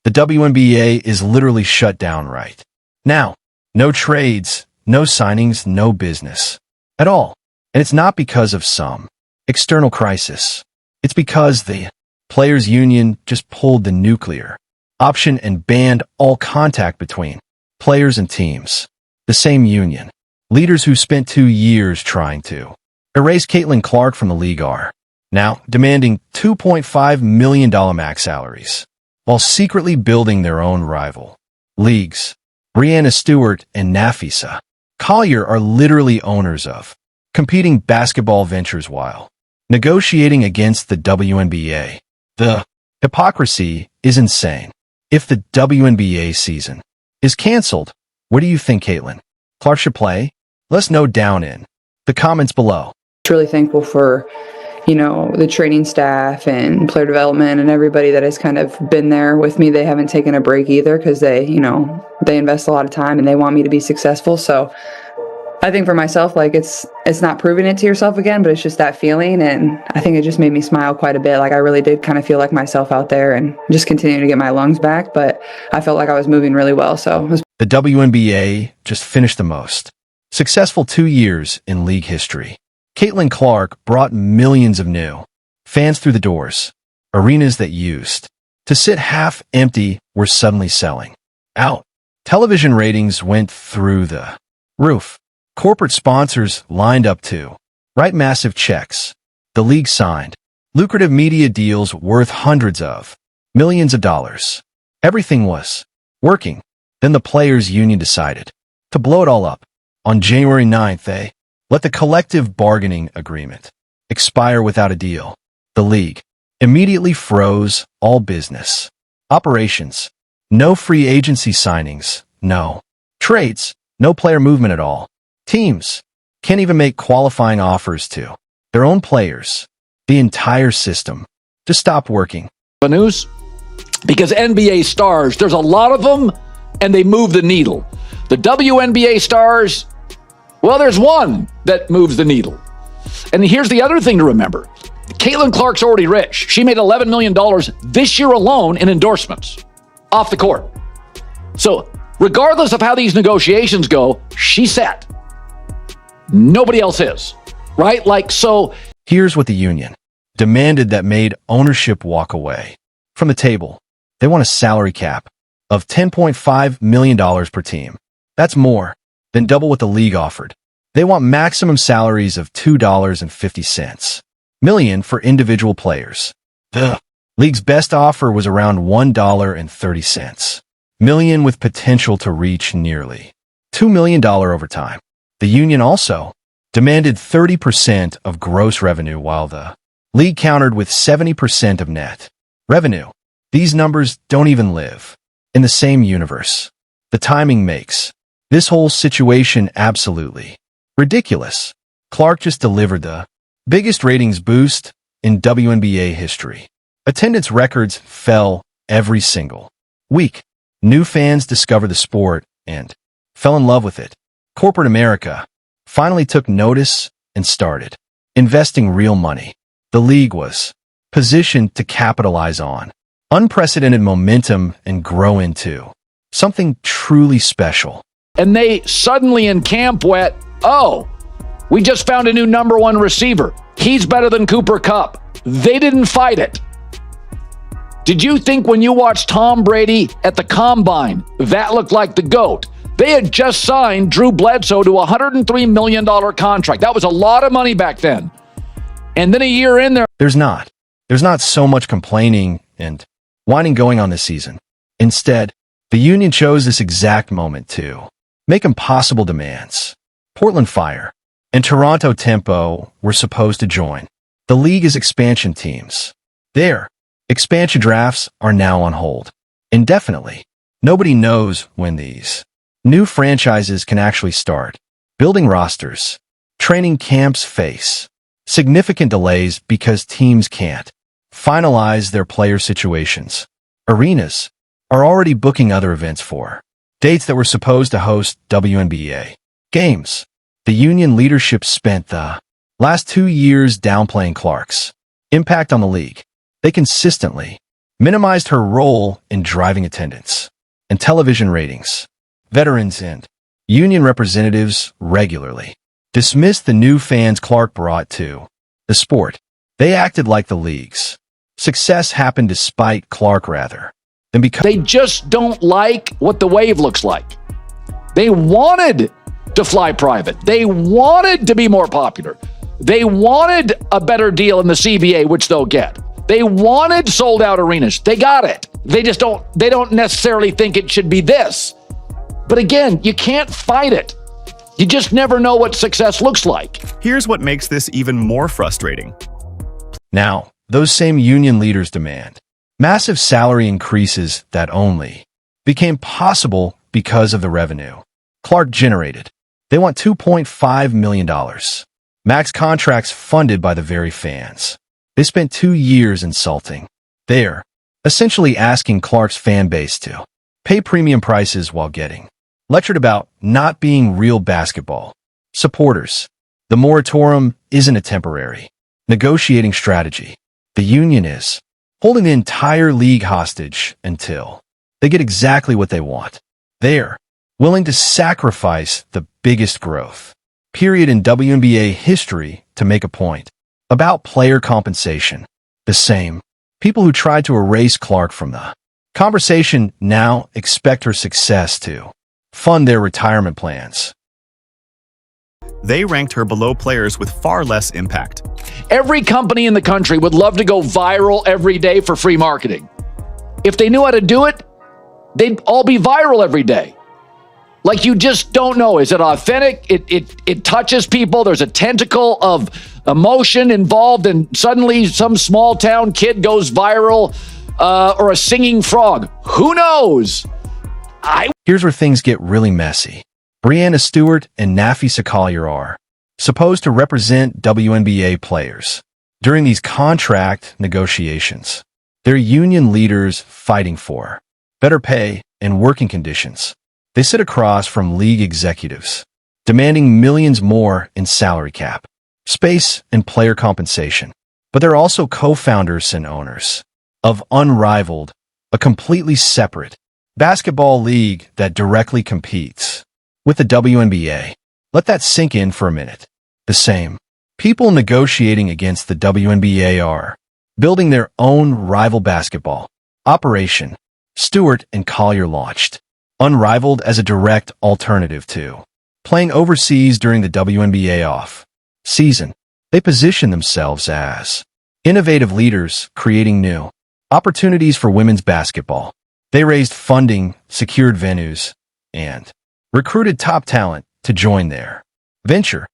The WNBA is literally shut down right now. No trades, no signings, no business at all. And it's not because of some external crisis. It's because the players' union just pulled the nuclear option and banned all contact between players and teams. The same union leaders who spent 2 years trying to erase Caitlin Clark from the league are now demanding $2.5 million max salaries, while secretly building their own rival leagues. Breanna Stewart and Nafisa Collier are literally owners of competing basketball ventures while negotiating against the WNBA. The hypocrisy is insane. If the WNBA season is canceled, where do you think Caitlin Clark should play? Let us know down in the comments below. Really thankful for, the training staff and player development and everybody that has kind of been there with me. They haven't taken a break either because they invest a lot of time and they want me to be successful. So I think for myself, it's not proving it to yourself again, but it's just that feeling. And I think it just made me smile quite a bit. I really did kind of feel like myself out there and just continuing to get my lungs back. But I felt like I was moving really well. So the WNBA just finished the most successful 2 years in league history. Caitlin Clark brought millions of new fans through the doors. Arenas that used to sit half empty were suddenly selling out. Television ratings went through the roof. Corporate sponsors lined up to write massive checks. The league signed lucrative media deals worth hundreds of millions of dollars. Everything was working. Then the players' union decided to blow it all up. On January 9th, they let the collective bargaining agreement expire without a deal. The league immediately froze all business operations. No free agency signings, no trades, no player movement at all. Teams can't even make qualifying offers to their own players. The entire system just stopped working. The news? Because NBA stars, there's a lot of them, and they move the needle. The WNBA stars, well, there's one that moves the needle. And here's the other thing to remember. Caitlin Clark's already rich. She made $11 million this year alone in endorsements off the court. So regardless of how these negotiations go, she's set. Nobody else is, right? So here's what the union demanded that made ownership walk away from the table. They want a salary cap of $10.5 million per team. That's more than double what the league offered. They want maximum salaries of $2.50 million for individual players. The league's best offer was around $1.30 million, with potential to reach nearly $2 million over time. The union also demanded 30% of gross revenue, while the league countered with 70% of net revenue. These numbers don't even live in the same universe. The timing makes this whole situation absolutely ridiculous. Clark just delivered the biggest ratings boost in WNBA history. Attendance records fell every single week. New fans discovered the sport and fell in love with it. Corporate America finally took notice and started investing real money. The league was positioned to capitalize on unprecedented momentum and grow into something truly special. And they suddenly in camp went, oh, we just found a new number one receiver. He's better than Cooper Kupp. They didn't fight it. Did you think when you watched Tom Brady at the Combine, that looked like the GOAT? They had just signed Drew Bledsoe to a $103 million contract. That was a lot of money back then. And then a year in there, There's not so much complaining and whining going on this season. Instead, the union chose this exact moment to make impossible demands. Portland Fire and Toronto Tempo were supposed to join the league as expansion teams. Their expansion drafts are now on hold indefinitely. Nobody knows when these new franchises can actually start building rosters. Training camps face significant delays because teams can't finalize their player situations. Arenas are already booking other events for dates that were supposed to host WNBA games. The union leadership spent the last 2 years downplaying Clark's impact on the league. They consistently minimized her role in driving attendance and television ratings. Veterans and union representatives regularly dismissed the new fans Clark brought to the sport. They acted like the league's success happened despite Clark rather than because They just don't like what the wave looks like. They wanted to fly private. They wanted to be more popular. They wanted a better deal in the CBA, which they'll get. They wanted sold out arenas. They got it. They don't necessarily think it should be this. But again, you can't fight it. You just never know what success looks like. Here's what makes this even more frustrating. now those same union leaders demand massive salary increases that only became possible because of the revenue Clark generated. They want $2.5 million. Max contracts funded by the very fans. They spent 2 years insulting. They're essentially asking Clark's fan base to pay premium prices while getting lectured about not being real basketball supporters. The moratorium isn't a temporary negotiating strategy. The union is holding the entire league hostage until they get exactly what they want. They're willing to sacrifice the biggest growth period in WNBA history to make a point about player compensation. The same people who tried to erase Clark from the conversation now expect her success to fund their retirement plans. They ranked her below players with far less impact. Every company in the country would love to go viral every day for free marketing. If they knew how to do it, they'd all be viral every day. Like, you just don't know. Is it authentic? It touches people. There's a tentacle of emotion involved, and suddenly some small town kid goes viral, or a singing frog. Who knows? Here's where things get really messy. Breanna Stewart and Nafisa Collier are supposed to represent WNBA players during these contract negotiations. They're union leaders fighting for better pay and working conditions. They sit across from league executives, demanding millions more in salary cap, space, and player compensation. But they're also co-founders and owners of Unrivaled, a completely separate basketball league that directly competes with the WNBA. Let that sink in for a minute. The same people negotiating against the WNBA are building their own rival basketball operation. Stewart and Collier launched Unrivaled as a direct alternative to playing overseas during the WNBA off-season. They position themselves as innovative leaders creating new opportunities for women's basketball. They raised funding, secured venues, and recruited top talent to join their venture.